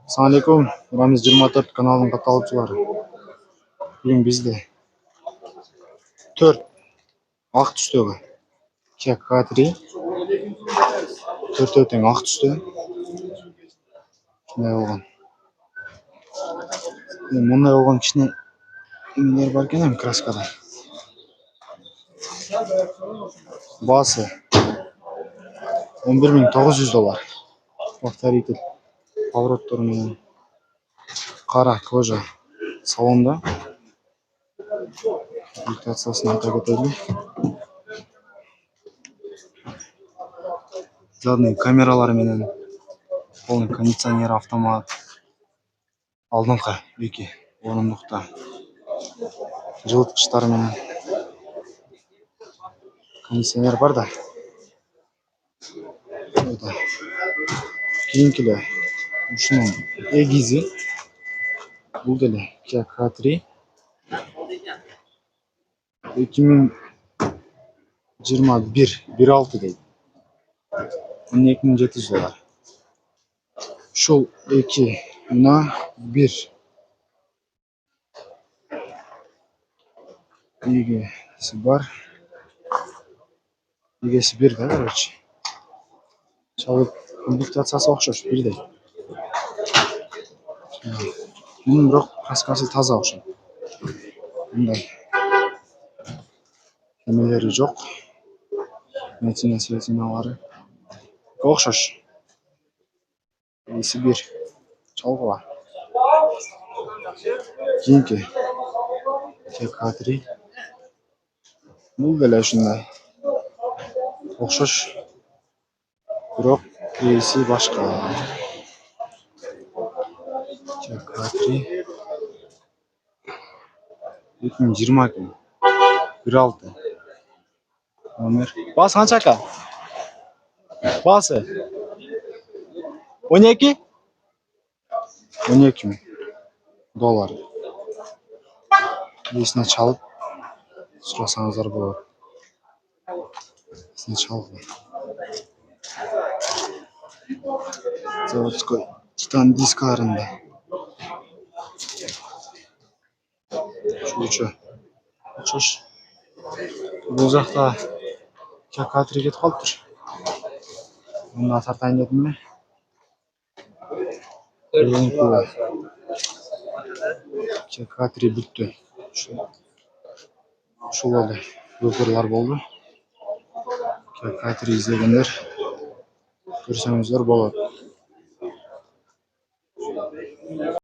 Assalamualaikum. Ramiz 24 kanalının katılımcıları. Bugün bizde 4 ақ түстегі Kia 4 тең ақ түсті. Шындай болған. Мұндай болған кішіне нелер бар екен краскада. Басы $11.900. Повторитель поворотторымен қара кожа салонда. Комплектациясын айта кетейін. Задний камераларменен, полный кондиционер, автомат. Алдыңғы екі орындықта жылытқыштармен кондиционер бар да. Кейінкілі ұшының эгизі. Бұл деле Kia K3 2021 1.6 дейді. $12.700. Шол 2/1 егесі бар. Егесі бір да, короче. Шалып комплектациясы оқшаш бірдей. Мұның бірақ краскасы таза оқшаш. Мұндай кемелері жоқ. Метина-светиналары оқшаш. Егесі бір чалғыла. Кейінгі Kia K3 бұл деле ушундай окшош, бирок ээси башка. Kia K3 2020 1.6 номер. Басы канча ака? Басы $12.000. Есіне чалып сұрасаңыздар болады. Есіне чалып. Заводской титан дискаларында. Шучу. Оқшаш. Бұл жақта Kia K3 кетіп қалып тұр. Мұнда тартайын дедім бе? Kia K3 бүтті. Шул болды. Өкірлер болды. Kia K3 іздегендер көрсеңіздер болады.